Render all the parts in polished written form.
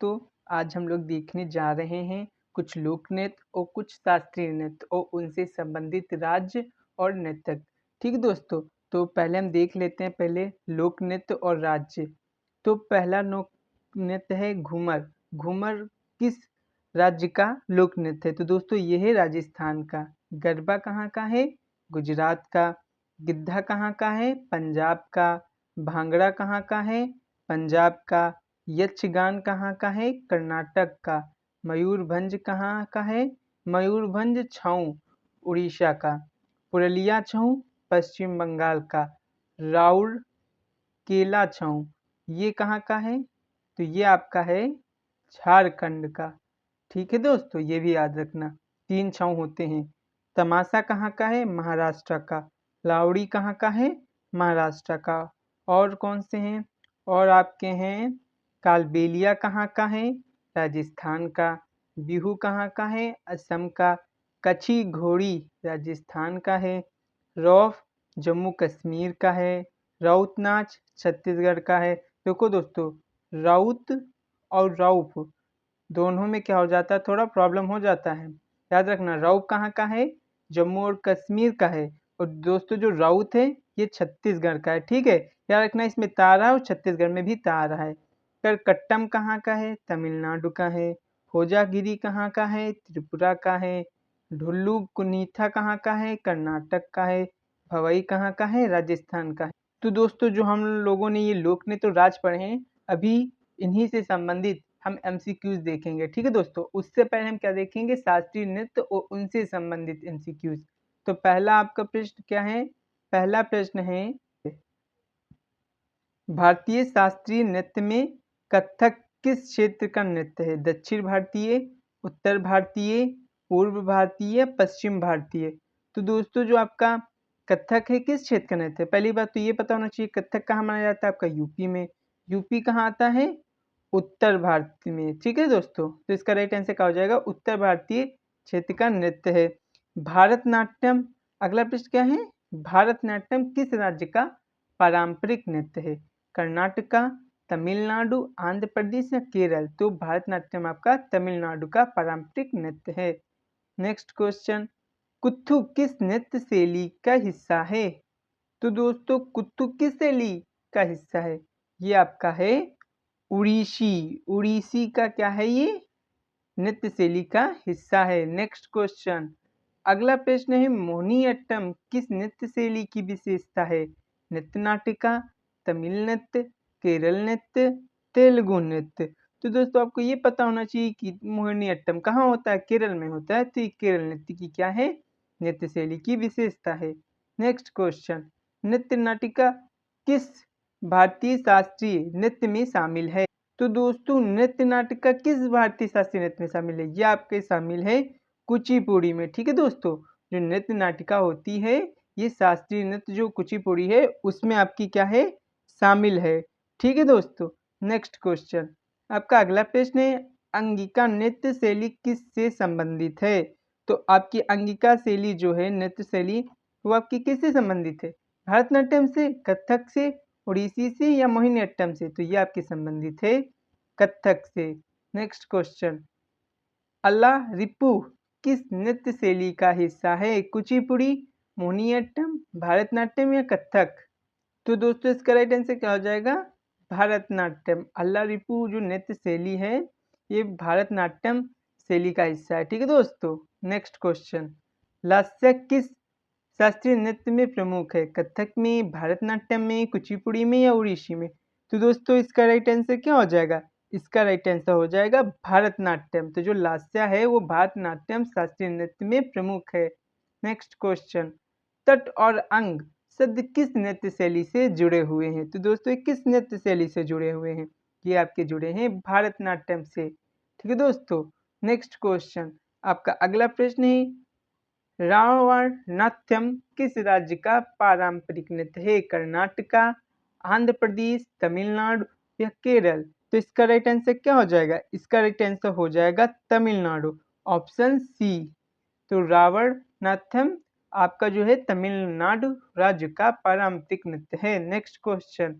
दोस्तों, आज हम लोग देखने जा रहे हैं कुछ लोक नृत्य और कुछ शास्त्रीय नृत्य और उनसे संबंधित राज्य और नृत्यक। ठीक है दोस्तों, तो पहले हम देख लेते हैं पहले लोक नृत्य और राज्य। तो पहला लोक नृत्य है घूमर। घूमर किस राज्य का लोक नृत्य है? तो दोस्तों ये है राजस्थान का। गरबा कहाँ का है? गुजरात का। गिद्धा कहाँ का है? पंजाब का। भांगड़ा कहाँ का है? पंजाब का। यक्षगान कहाँ का है? कर्नाटक का। मयूरभंज कहाँ का है? मयूरभंज छऊ उड़ीसा का। पुरुलिया छऊ पश्चिम बंगाल का। राउर केला छऊ ये कहाँ का है? तो ये आपका है झारखंड का। ठीक है दोस्तों, ये भी याद रखना। 3 छऊ होते हैं। तमाशा कहाँ का है? महाराष्ट्र का। लावड़ी कहाँ का है? महाराष्ट्र का। और कौन से हैं? और आपके हैं कालबेलिया कहाँ का है? राजस्थान का। बिहू कहाँ का है? असम का। कच्छी घोड़ी राजस्थान का है। रौफ जम्मू कश्मीर का है। राउत नाच छत्तीसगढ़ का है। देखो दोस्तों, राउत और रौफ दोनों में क्या हो जाता है, थोड़ा प्रॉब्लम हो जाता है। याद रखना, रौफ कहाँ का है? जम्मू और कश्मीर का है। और दोस्तों जो राउत है ये छत्तीसगढ़ का है। ठीक है, याद रखना, इसमें तारा और छत्तीसगढ़ में भी तारा है। फिर कट्टम कहाँ का है? तमिलनाडु का है। होजागिरी कहाँ का है? त्रिपुरा का है। ढुल्लू कुनीथा कहाँ का है? कर्नाटक का है। भवई कहाँ का है? राजस्थान का है। तो दोस्तों जो हम लोगों ने ये लोक नृत्य तो राज पढ़े हैं, अभी इन्हीं से संबंधित हम एमसीक्यूज देखेंगे। ठीक है दोस्तों, उससे पहले हम क्या देखेंगे? शास्त्रीय नृत्य और उनसे संबंधित एमसीक्यूज। तो पहला आपका प्रश्न क्या है? पहला प्रश्न है, भारतीय शास्त्रीय नृत्य में कथक किस क्षेत्र का नृत्य है? दक्षिण भारतीय, उत्तर भारतीय, पूर्व भारतीय, पश्चिम भारतीय। तो दोस्तों जो आपका कथक है किस क्षेत्र का नृत्य है? पहली बात तो ये पता होना चाहिए कथक कहाँ माना जाता है? आपका यूपी में। यूपी कहाँ आता है? उत्तर भारत में। ठीक है दोस्तों, तो इसका राइट आंसर क्या हो जाएगा? उत्तर भारतीय क्षेत्र का नृत्य है। भारतनाट्यम, अगला प्रश्न क्या है? भारतनाट्यम किस राज्य का पारंपरिक नृत्य है? कर्नाटका, तमिलनाडु, आंध्र प्रदेश या केरल? तो भारतनाट्यम आपका तमिलनाडु का पारंपरिक नृत्य है। नेक्स्ट क्वेश्चन, कुथु किस नृत्य शैली का हिस्सा है? तो दोस्तों कुथु किस शैली का हिस्सा है? ये आपका है उड़ीसी। उड़ीसी का क्या है? ये नृत्य शैली का हिस्सा है। नेक्स्ट क्वेश्चन, अगला प्रश्न है, मोहिनीअट्टम किस नृत्य शैली की विशेषता है? नृत्य नाटिका, तमिल नृत्य, केरल नृत्य, तेलुगु नृत्य? तो दोस्तों आपको ये पता होना चाहिए कि मोहिनीअट्टम कहाँ होता है? केरल में होता है। तो ये केरल नृत्य की क्या है? नृत्य शैली की विशेषता है। नेक्स्ट क्वेश्चन, नृत्य नाटिका किस भारतीय शास्त्रीय नृत्य में शामिल है? तो दोस्तों नृत्य नाटिका किस भारतीय शास्त्रीय नृत्य में शामिल है? ये आपके शामिल है कुचिपुड़ी में। ठीक है दोस्तों, जो नृत्य नाटिका होती है ये शास्त्रीय नृत्य जो कुचिपुड़ी है उसमें आपकी क्या है? शामिल है। ठीक है दोस्तों, नेक्स्ट क्वेश्चन, आपका अगला प्रश्न है, अंगिका नृत्य शैली किससे संबंधित है? तो आपकी अंगिका शैली जो है नृत्य शैली वो आपकी किससे संबंधित है? भरतनाट्यम से, कथक से, उड़ीसी से या मोहिनीअट्टम से? तो ये आपके संबंधित है कथक से। नेक्स्ट क्वेश्चन, अल्ला रिपु किस नृत्य शैली का हिस्सा है? कुचिपुड़ी, मोहिनीअट्टम, भरतनाट्यम या कथक? तो दोस्तों इसका राइट आंसर क्या हो जाएगा? भरतनाट्यम। अल्ला रिपु जो नृत्य शैली है ये भरतनाट्यम शैली का हिस्सा है। ठीक है दोस्तों, नेक्स्ट क्वेश्चन, लास्य किस शास्त्रीय नृत्य में प्रमुख है? कथक में, भरतनाट्यम में, कुचिपुड़ी में या उड़ीसी में? तो दोस्तों इसका राइट आंसर क्या हो जाएगा? इसका राइट आंसर हो जाएगा भरतनाट्यम। तो जो लास्या है वो भरतनाट्यम शास्त्रीय नृत्य में प्रमुख है। नेक्स्ट क्वेश्चन, तट और अंग शब्द किस नृत्य शैली से जुड़े हुए हैं? तो दोस्तों किस नृत्य शैली से जुड़े हुए हैं? ये आपके जुड़े हैं भरतनाट्यम से। ठीक है दोस्तों, नेक्स्ट क्वेश्चन, आपका अगला प्रश्न है, रावणानाट्यम किस राज्य का पारंपरिक नृत्य है? कर्नाटका, आंध्र प्रदेश, तमिलनाडु या केरल? तो इसका राइट आंसर क्या हो जाएगा? इसका राइट आंसर हो जाएगा तमिलनाडु, ऑप्शन सी। तो रावणानाट्यम आपका जो है तमिलनाडु राज्य का पारंपरिक नृत्य है। नेक्स्ट क्वेश्चन,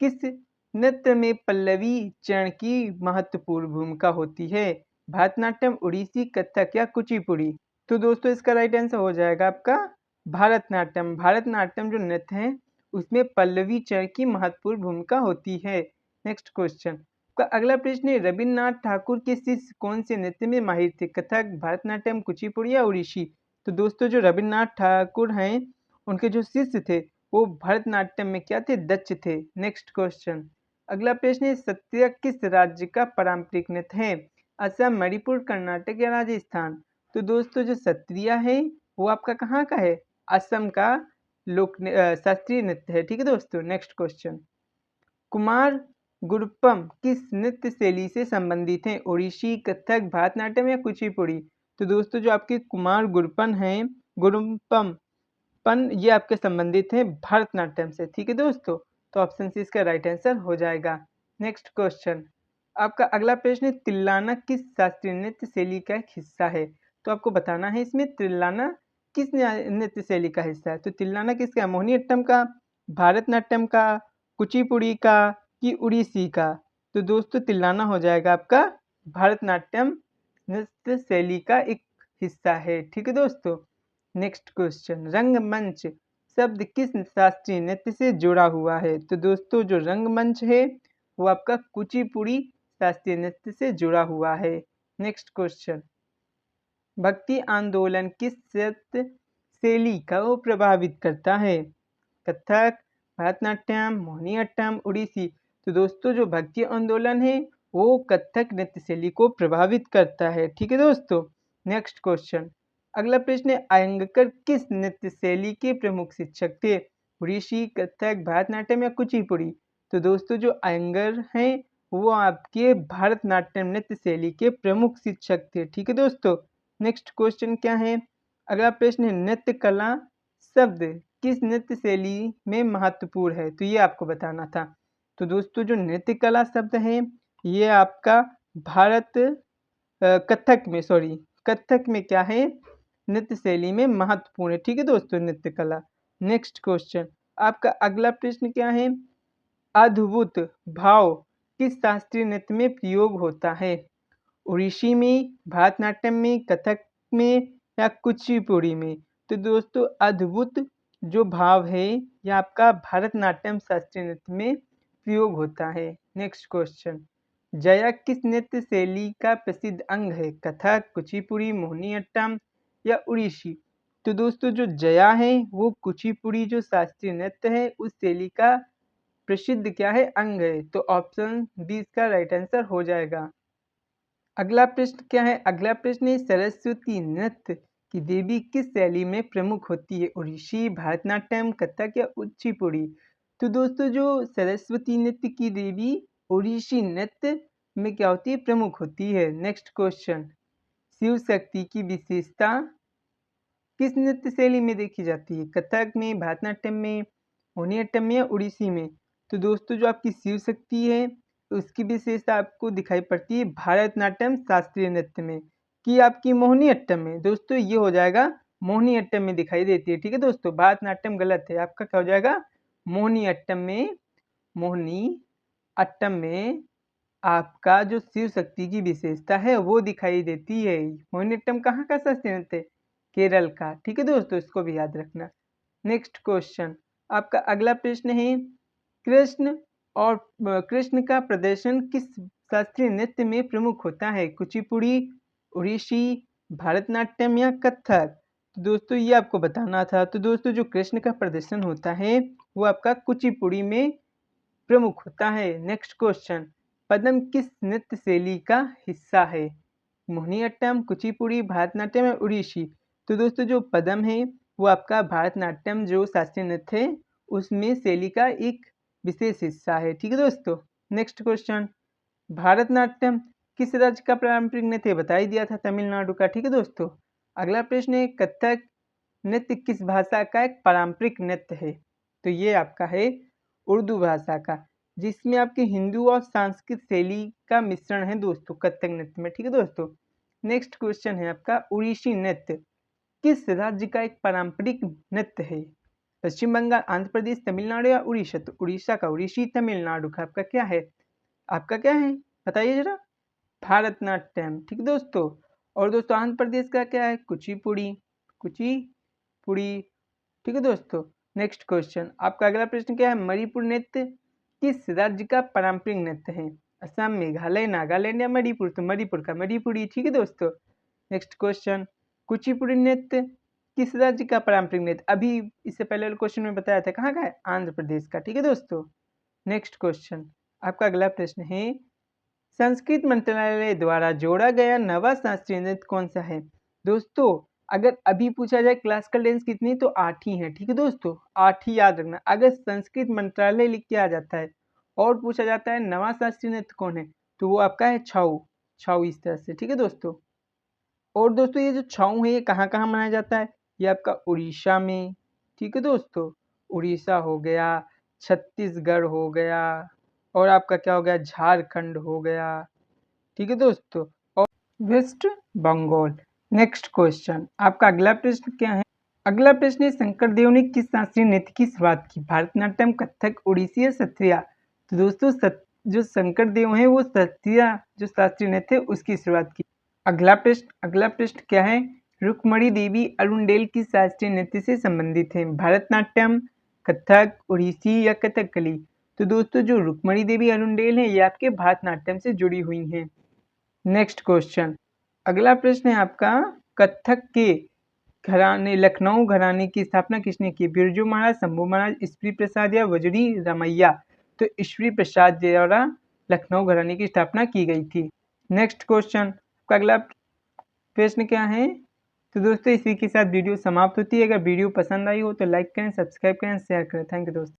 किस नृत्य में पल्लवी चरण की महत्वपूर्ण भूमिका होती है? भरतनाट्यम, ओडिसी, कथक या कुचिपुड़ी? तो दोस्तों इसका राइट आंसर हो जाएगा आपका भरतनाट्यम। भरतनाट्यम जो नृत्य है उसमें पल्लवी चरण की महत्वपूर्ण भूमिका होती है। नेक्स्ट क्वेश्चन का अगला प्रश्न है, रविन्द्रनाथ ठाकुर के शिष्य कौन से नृत्य में माहिर थे? कथक, भरतनाट्यम, कुचिपुड़ी या ओडिसी? तो दोस्तों जो रविन्द्रनाथ ठाकुर हैं उनके जो शिष्य थे वो भरतनाट्यम में क्या थे? दक्ष थे। नेक्स्ट क्वेश्चन अगला प्रश्न है, सत्रिया किस राज्य का पारंपरिक नृत्य है? असम, मणिपुर, कर्नाटक या राजस्थान? तो दोस्तों जो सत्रिया है वो आपका कहाँ का है? असम का शास्त्रीय नृत्य है। ठीक है दोस्तों। नेक्स्ट क्वेश्चन, कुमार गुरुपम किस नृत्य शैली से संबंधित हैं? ओडिसी, कथक, भरतनाट्यम या कुचिपुड़ी? तो दोस्तों जो आपके कुमार गुरुपन हैं, गुरुपम पन ये आपके संबंधित हैं भरतनाट्यम से। ठीक है दोस्तों, तो ऑप्शन सी इसका राइट आंसर हो जाएगा। नेक्स्ट क्वेश्चन आपका अगला प्रश्न है, तिल्लाना किस शास्त्रीय नृत्य शैली का एक हिस्सा है? तो आपको बताना है इसमें तिल्लाना किस नृत्य शैली का हिस्सा है। तो तिल्लाना किसका? मोहिनीअट्टम का, भारतनाट्यम का, कुचिपुड़ी का कि उड़ीसी का? तो दोस्तों तिल्लाना हो जाएगा आपका भरतनाट्यम नृत्य शैली का एक हिस्सा है। ठीक है दोस्तों। नेक्स्ट क्वेश्चन, रंगमंच शब्द किस शास्त्रीय नृत्य से जुड़ा हुआ है? तो दोस्तों जो रंगमंच है वो आपका कुचिपुड़ी शास्त्रीय नृत्य से जुड़ा हुआ है। नेक्स्ट क्वेश्चन, भक्ति आंदोलन किस नृत्य शैली को प्रभावित करता है? कथक, भरतनाट्यम, मोहिनीअट्टम, ओडिसी? तो दोस्तों जो भक्ति आंदोलन है वो कथक नृत्य शैली को प्रभावित करता है। ठीक है दोस्तों। नेक्स्ट क्वेश्चन अगला प्रश्न है, अयंगकर किस नृत्य शैली के प्रमुख शिक्षक थे? ओडिसी, कथक, भरतनाट्यम या कुचिपुड़ी? तो दोस्तों जो अयंगर हैं वो आपके भरतनाट्यम नृत्य शैली के प्रमुख शिक्षक थे। ठीक है दोस्तों। नेक्स्ट क्वेश्चन क्या है? अगला प्रश्न है, नृत्य कला शब्द किस नृत्य शैली में महत्वपूर्ण है? तो ये आपको बताना था। तो दोस्तों जो नृत्य कला शब्द है ये आपका कथक में क्या है? नृत्य शैली में महत्वपूर्ण है। ठीक है दोस्तों, नृत्य कला। नेक्स्ट क्वेश्चन आपका अगला प्रश्न क्या है? अद्भुत भाव किस शास्त्रीय नृत्य में प्रयोग होता है? ओडिसी में, भरतनाट्यम में, कथक में या कुचिपुड़ी में? तो दोस्तों अद्भुत जो भाव है ये आपका भरतनाट्यम शास्त्रीय नृत्य में प्रयोग होता है। नेक्स्ट क्वेश्चन, जया किस नृत्य शैली का प्रसिद्ध अंग है? कथक, कुचिपुड़ी, मोहिनीअट्टम या ओडिसी? तो दोस्तों जो जया है वो कुचिपुड़ी जो शास्त्रीय नृत्य है उस शैली का प्रसिद्ध क्या है? अंग है। तो ऑप्शन बी इसका राइट आंसर हो जाएगा। अगला प्रश्न क्या है? अगला प्रश्न है, सरस्वती नृत्य की देवी किस शैली में प्रमुख होती है? ओडिसी, भरतनाट्यम, कथक या कुचिपुड़ी? तो दोस्तों जो सरस्वती नृत्य की देवी ओडिसी नृत्य में क्या होती है? प्रमुख होती है। नेक्स्ट क्वेश्चन, शिव शक्ति की विशेषता किस नृत्य शैली में देखी जाती है? कथक में, भरतनाट्यम में, मोहिनीअट्टम में या ओडिसी में? तो दोस्तों जो आपकी शिव शक्ति है उसकी विशेषता आपको दिखाई पड़ती है भरतनाट्यम शास्त्रीय नृत्य में कि आपकी मोहिनीअट्टम में? दोस्तों ये हो जाएगा मोहिनीअट्टम में दिखाई देती है। ठीक है दोस्तों, भरतनाट्यम गलत है, आपका क्या हो जाएगा? मोहिनीअट्टम में आपका जो शिव शक्ति की विशेषता है वो दिखाई देती है। मोहिनीअट्टम कहाँ का शास्त्रीय नृत्य? केरल का। ठीक है दोस्तों, इसको भी याद रखना। नेक्स्ट क्वेश्चन आपका अगला प्रश्न है, कृष्ण का प्रदर्शन किस शास्त्रीय नृत्य में प्रमुख होता है? कुचिपुड़ी, ओडिसी, भरतनाट्यम या कथक? तो दोस्तों ये आपको बताना था। तो दोस्तों जो कृष्ण का प्रदर्शन होता है वो आपका कुचिपुड़ी में प्रमुख होता है। नेक्स्ट क्वेश्चन, पदम किस नृत्य शैली का हिस्सा है? मोहिनीअट्टम, कुचिपुड़ी, भरतनाट्यम या ओडिसी? तो दोस्तों जो पदम है वो आपका भरतनाट्यम जो शास्त्रीय नृत्य है उसमें शैली का एक विशेष हिस्सा है। ठीक है दोस्तों। नेक्स्ट क्वेश्चन, भारतनाट्यम किस राज्य का पारंपरिक नृत्य? बता ही दिया था, तमिलनाडु का। ठीक है दोस्तों। अगला प्रश्न है, कथक नृत्य किस भाषा का एक पारंपरिक नृत्य है? तो ये आपका है उर्दू भाषा का, जिसमें आपके हिंदू और संस्कृत शैली का मिश्रण है दोस्तों कथक नृत्य में। ठीक है दोस्तों। नेक्स्ट क्वेश्चन है आपका, उड़ीसी नृत्य किस राज्य का एक पारंपरिक नृत्य है? पश्चिम बंगाल, आंध्र प्रदेश, तमिलनाडु या उड़ीसा? तो उड़ीसा का उड़ीसी, तमिलनाडु का आपका क्या है? आपका क्या है बताइए जरा? भारतनाट्यम। ठीक है दोस्तों। और दोस्तों आंध्र प्रदेश का क्या है? कुचिपुड़ी, कुचिपुड़ी। ठीक है दोस्तों। नेक्स्ट क्वेश्चन, आपका अगला प्रश्न क्या है? मणिपुर नृत्य किस राज्य का पारंपरिक नृत्य है? असम, मेघालय, नागालैंड या मणिपुर? तो मणिपुर का मणिपुरी। ठीक है दोस्तों। नेक्स्ट क्वेश्चन, कुचिपुड़ी नृत्य किस राज्य का पारंपरिक नृत्य? अभी इससे पहले वाले क्वेश्चन में बताया था, कहाँ का है? आंध्र प्रदेश का। ठीक है दोस्तों। नेक्स्ट क्वेश्चन, आपका अगला प्रश्न है, संस्कृत मंत्रालय द्वारा जोड़ा गया नवा शास्त्रीय नृत्य कौन सा है? दोस्तों अगर अभी पूछा जाए क्लासिकल डांस कितनी, तो 8 ही है। ठीक है दोस्तों, 8 ही याद रखना। अगर संस्कृत मंत्रालय लिख के आ जाता है और पूछा जाता है नवा शास्त्रीय नृत्य कौन है, तो वो आपका है छऊ। छऊ इस तरह से। ठीक है दोस्तों। और दोस्तों ये जो छऊ है ये कहाँ कहाँ मनाया जाता है? ये आपका उड़ीसा में। ठीक है दोस्तों, उड़ीसा हो गया, छत्तीसगढ़ हो गया, और आपका क्या हो गया? झारखंड हो गया। ठीक है दोस्तों, और वेस्ट बंगाल। नेक्स्ट क्वेश्चन, आपका अगला प्रश्न क्या है? अगला प्रश्न है, शंकर देव ने किस शास्त्रीय नृत्य की शुरुआत की? भरतनाट्यम, कथक, ओडिसी या सत्रिया? तो दोस्तों जो शंकर देव हैं वो सत्रिया जो शास्त्रीय नृत्य है उसकी शुरुआत की। अगला प्रश्न क्या है? रुक्मणी देवी अरुणडेल किस शास्त्रीय नृत्य से संबंधित है? भरतनाट्यम, कथक, ओडिसी या कथकली? तो दोस्तों जो रुक्मणी देवी अरुणडेल है ये आपके भरतनाट्यम से जुड़ी हुई हैं। नेक्स्ट क्वेश्चन, अगला प्रश्न है आपका, कथक के घराने लखनऊ घराने की स्थापना किसने की? बिरजू महाराज, शंभू महाराज, ईश्वरी प्रसाद या वजरी रामैया? तो ईश्वरी प्रसाद द्वारा लखनऊ घराने की स्थापना की गई थी। नेक्स्ट क्वेश्चन, आपका अगला प्रश्न क्या है? तो दोस्तों इसी के साथ वीडियो समाप्त होती है। अगर वीडियो पसंद आई हो तो लाइक करें, सब्सक्राइब करें, शेयर करें। थैंक यू दोस्तों।